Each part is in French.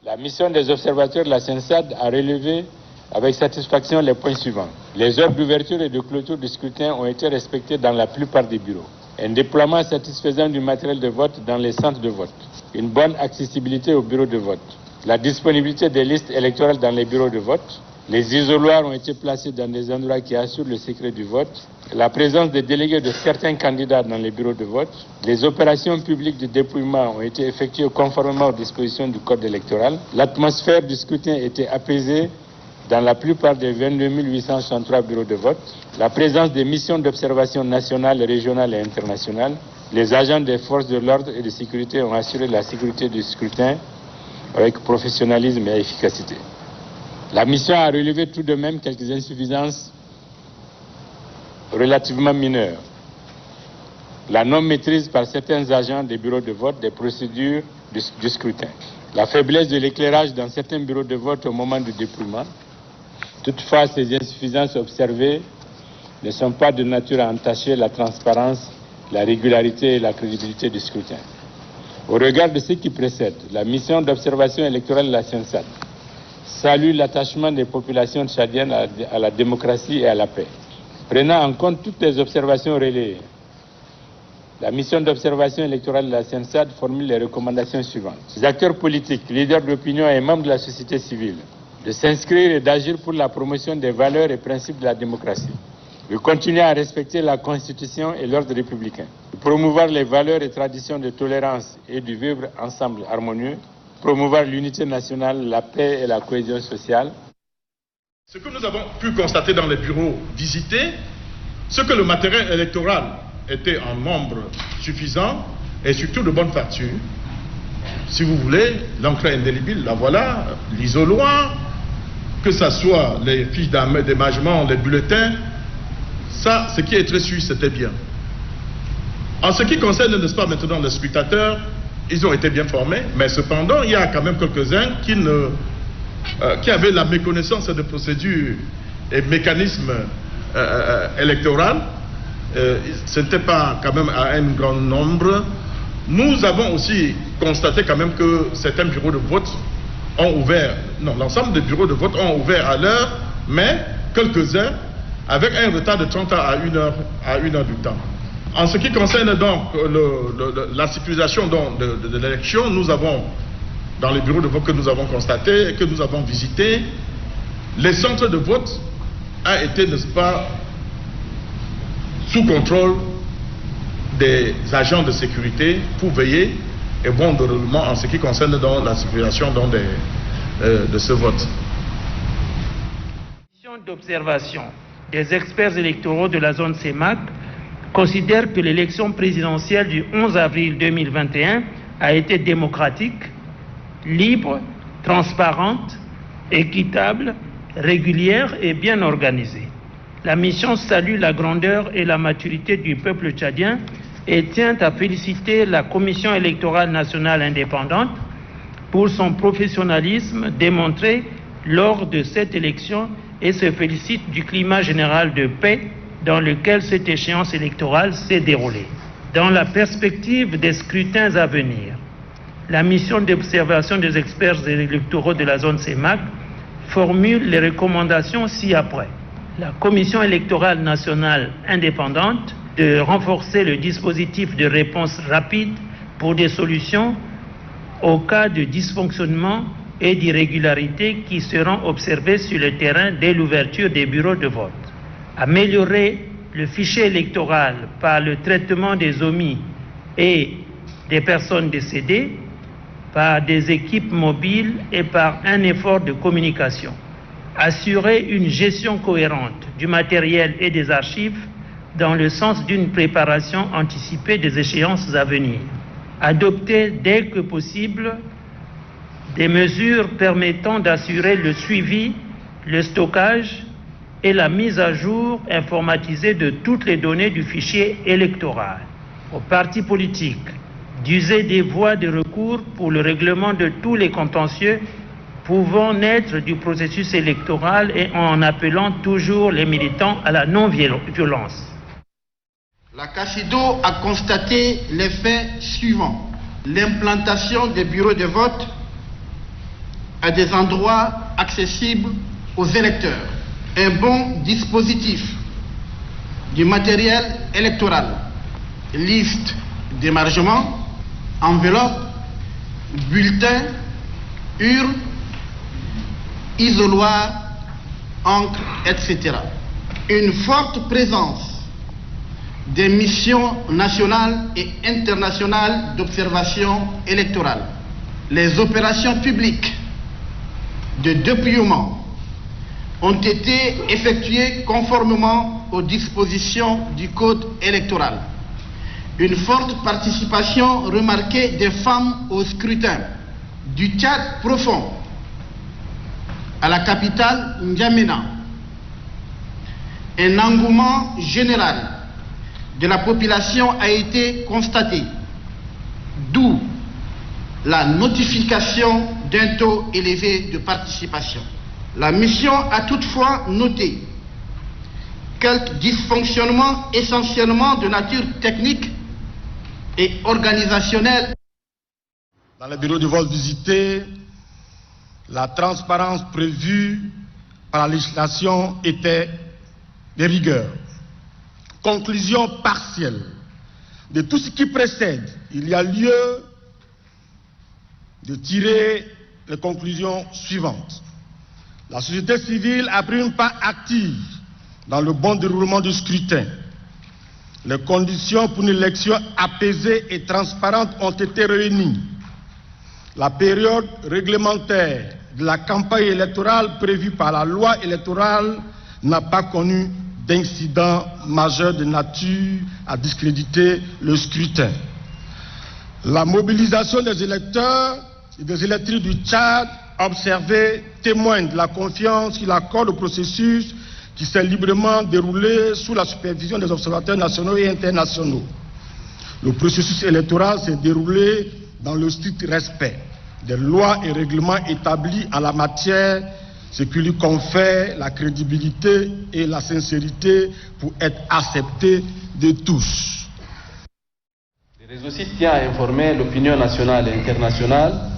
La mission des observateurs de la CENSAD a relevé avec satisfaction les points suivants. Les heures d'ouverture et de clôture du scrutin ont été respectées dans la plupart des bureaux. Un déploiement satisfaisant du matériel de vote dans les centres de vote. Une bonne accessibilité aux bureaux de vote. La disponibilité des listes électorales dans les bureaux de vote. Les isoloirs ont été placés dans des endroits qui assurent le secret du vote. La présence des délégués de certains candidats dans les bureaux de vote. Les opérations publiques de dépouillement ont été effectuées conformément aux dispositions du code électoral. L'atmosphère du scrutin était apaisée dans la plupart des 22 863 bureaux de vote. La présence des missions d'observation nationales, régionales et internationales. Les agents des forces de l'ordre et de sécurité ont assuré la sécurité du scrutin avec professionnalisme et efficacité. La mission a relevé tout de même quelques insuffisances relativement mineures. La non-maîtrise par certains agents des bureaux de vote des procédures du scrutin. La faiblesse de l'éclairage dans certains bureaux de vote au moment du dépouillement. Toutefois, ces insuffisances observées ne sont pas de nature à entacher la transparence, la régularité et la crédibilité du scrutin. Au regard de ce qui précède, la mission d'observation électorale de la CENSAD salue l'attachement des populations tchadiennes à la démocratie et à la paix. Prenant en compte toutes les observations relayées, la mission d'observation électorale de la CENSAD formule les recommandations suivantes. Les acteurs politiques, leaders d'opinion et membres de la société civile de s'inscrire et d'agir pour la promotion des valeurs et principes de la démocratie, de continuer à respecter la Constitution et l'ordre républicain, de promouvoir les valeurs et traditions de tolérance et du vivre ensemble harmonieux, promouvoir l'unité nationale, la paix et la cohésion sociale. Ce que nous avons pu constater dans les bureaux visités, c'est que le matériel électoral était en nombre suffisant et surtout de bonne facture. Si vous voulez, l'encre indélébile, la voilà, l'isoloir, que ce soit les fiches d'émargement, les bulletins, ça, ce qui est très sûr, c'était bien. En ce qui concerne, n'est-ce pas, maintenant les scrutateurs, ils ont été bien formés, mais cependant, il y a quand même quelques-uns qui avaient la méconnaissance des procédures et mécanismes électoraux. Ce n'était pas quand même à un grand nombre. Nous avons aussi constaté quand même que certains bureaux de vote ont ouvert, non, l'ensemble des bureaux de vote ont ouvert à l'heure, mais quelques-uns avec un retard de 30 ans à 1 heure du temps. En ce qui concerne donc la sécurisation de l'élection, nous avons, dans les bureaux de vote que nous avons constatés et que nous avons visités, les centres de vote ont été, n'est-ce pas, sous contrôle des agents de sécurité pour veiller au bon déroulement en ce qui concerne donc la sécurisation donc de ce vote. La mission d'observation des experts électoraux de la zone CEMAC considère que l'élection présidentielle du 11 avril 2021 a été démocratique, libre, transparente, équitable, régulière et bien organisée. La mission salue la grandeur et la maturité du peuple tchadien et tient à féliciter la Commission électorale nationale indépendante pour son professionnalisme démontré lors de cette élection et se félicite du climat général de paix dans lequel cette échéance électorale s'est déroulée. Dans la perspective des scrutins à venir, la mission d'observation des experts électoraux de la zone CEMAC formule les recommandations ci-après. La Commission électorale nationale indépendante de renforcer le dispositif de réponse rapide pour des solutions au cas de dysfonctionnement et d'irrégularités qui seront observées sur le terrain dès l'ouverture des bureaux de vote. Améliorer le fichier électoral par le traitement des omis et des personnes décédées, par des équipes mobiles et par un effort de communication. Assurer une gestion cohérente du matériel et des archives dans le sens d'une préparation anticipée des échéances à venir. Adopter dès que possible des mesures permettant d'assurer le suivi, le stockage et la mise à jour informatisée de toutes les données du fichier électoral. Aux partis politiques d'user des voies de recours pour le règlement de tous les contentieux pouvant naître du processus électoral et en appelant toujours les militants à la non-violence. La CACIDO a constaté les faits suivants. L'implantation des bureaux de vote à des endroits accessibles aux électeurs, un bon dispositif du matériel électoral, liste d'émargement, enveloppe, bulletin, urne, isoloir, encre, etc. Une forte présence des missions nationales et internationales d'observation électorale. Les opérations publiques de dépouillement ont été effectuées conformément aux dispositions du Code électoral. Une forte participation remarquée des femmes au scrutin, du Tchad profond à la capitale N'Djamena. Un engouement général de la population a été constaté, d'où la notification d'un taux élevé de participation. La mission a toutefois noté quelques dysfonctionnements essentiellement de nature technique et organisationnelle. Dans les bureaux de vote visités, la transparence prévue par la législation était de rigueur. Conclusion partielle de tout ce qui précède, il y a lieu de tirer les conclusions suivantes. La société civile a pris une part active dans le bon déroulement du scrutin. Les conditions pour une élection apaisée et transparente ont été réunies. La période réglementaire de la campagne électorale prévue par la loi électorale n'a pas connu d'incident majeur de nature à discréditer le scrutin. La mobilisation des électeurs et des électrices du Tchad observés témoigne de la confiance qu'il accorde au processus qui s'est librement déroulé sous la supervision des observateurs nationaux et internationaux. Le processus électoral s'est déroulé dans le strict respect des lois et règlements établis en la matière, ce qui lui confère la crédibilité et la sincérité pour être accepté de tous. Le réseau site tient à informer l'opinion nationale et internationale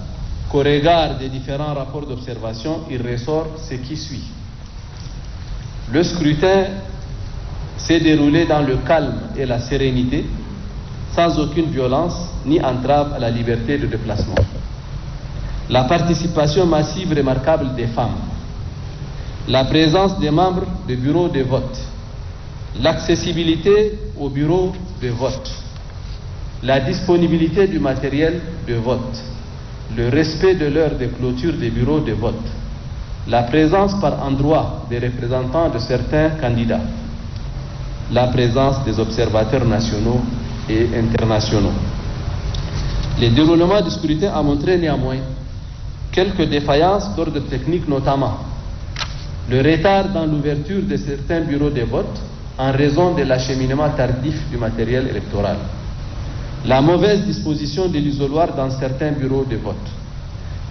qu'au regard des différents rapports d'observation, il ressort ce qui suit. Le scrutin s'est déroulé dans le calme et la sérénité, sans aucune violence ni entrave à la liberté de déplacement. La participation massive remarquable des femmes, la présence des membres des bureaux de vote, l'accessibilité aux bureaux de vote, la disponibilité du matériel de vote, le respect de l'heure de clôture des bureaux de vote, la présence par endroit des représentants de certains candidats, la présence des observateurs nationaux et internationaux. Le déroulement du scrutin a montré néanmoins quelques défaillances d'ordre technique, notamment le retard dans l'ouverture de certains bureaux de vote en raison de l'acheminement tardif du matériel électoral, la mauvaise disposition de l'isoloir dans certains bureaux de vote,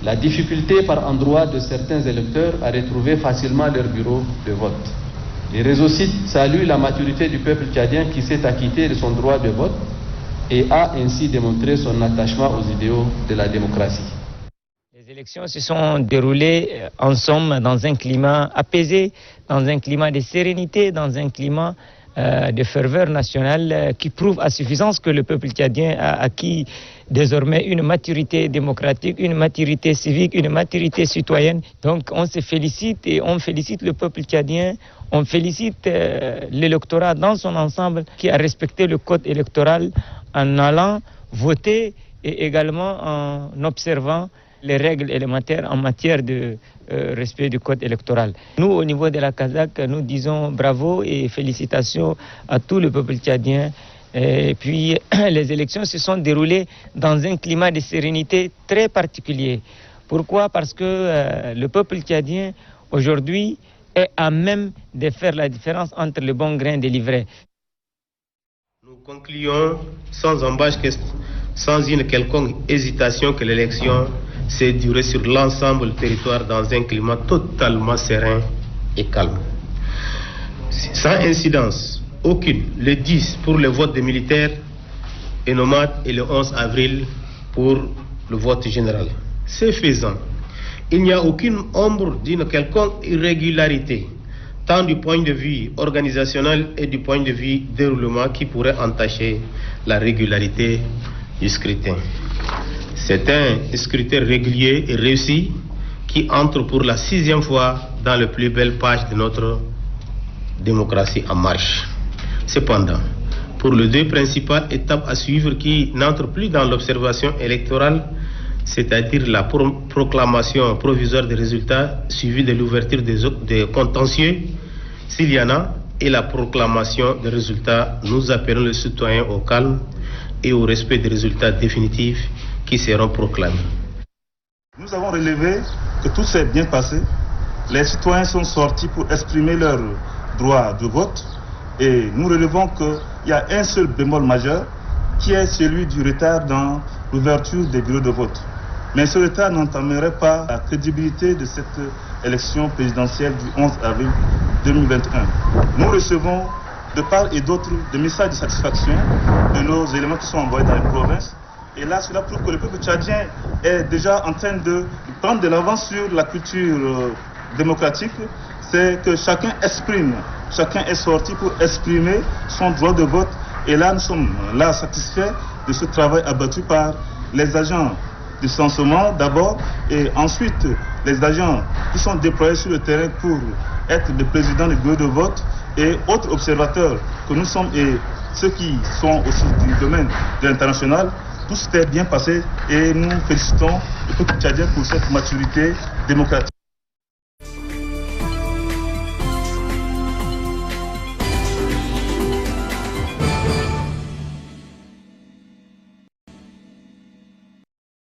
la difficulté par endroit de certains électeurs à retrouver facilement leur bureau de vote. Les réseaux sites saluent la maturité du peuple tchadien qui s'est acquitté de son droit de vote et a ainsi démontré son attachement aux idéaux de la démocratie. Les élections se sont déroulées en somme dans un climat apaisé, dans un climat de sérénité, dans un climat de ferveur nationale qui prouve à suffisance que le peuple tchadien a acquis désormais une maturité démocratique, une maturité civique, une maturité citoyenne. Donc on se félicite et on félicite le peuple tchadien, on félicite l'électorat dans son ensemble qui a respecté le code électoral en allant voter et également en observant les règles élémentaires en matière de respect du code électoral. Nous, au niveau de la Kazakh, nous disons bravo et félicitations à tout le peuple tchadien. Et puis, les élections se sont déroulées dans un climat de sérénité très particulier. Pourquoi? Parce que le peuple tchadien, aujourd'hui, est à même de faire la différence entre le bon grain de l'ivraie. Nous concluons sans embâche, sans une quelconque hésitation, que l'élection s'est durée sur l'ensemble du territoire dans un climat totalement serein et calme. Sans incidence aucune, le 10 pour le vote des militaires et nomades et le 11 avril pour le vote général. Ce faisant, Il n'y a aucune ombre d'une quelconque irrégularité, tant du point de vue organisationnel et du point de vue déroulement qui pourrait entacher la régularité du scrutin. C'est un scrutin régulier et réussi qui entre pour la 6e fois dans les plus belles pages de notre démocratie en marche. Cependant, pour les deux principales étapes à suivre qui n'entrent plus dans l'observation électorale, c'est-à-dire la proclamation provisoire des résultats suivie de l'ouverture des contentieux, s'il y en a, et la proclamation des résultats, nous appelons les citoyens au calme et au respect des résultats définitifs qui seront proclamés. Nous avons relevé que tout s'est bien passé. Les citoyens sont sortis pour exprimer leur droit de vote et nous relevons qu'il y a un seul bémol majeur qui est celui du retard dans l'ouverture des bureaux de vote. Mais ce retard n'entamerait pas la crédibilité de cette élection présidentielle du 11 avril 2021. Nous recevons de part et d'autre des messages de satisfaction de nos éléments qui sont envoyés dans les provinces. Et là, cela prouve que le peuple tchadien est déjà en train de prendre de l'avance sur la culture démocratique. C'est que chacun exprime, chacun est sorti pour exprimer son droit de vote. Et là, nous sommes là satisfaits de ce travail abattu par les agents du censement d'abord et ensuite les agents qui sont déployés sur le terrain pour être les présidents des bureaux de vote et autres observateurs que nous sommes et ceux qui sont aussi du domaine de l'international. Tout s'était bien passé et nous félicitons le peuple tchadien pour cette maturité démocratique.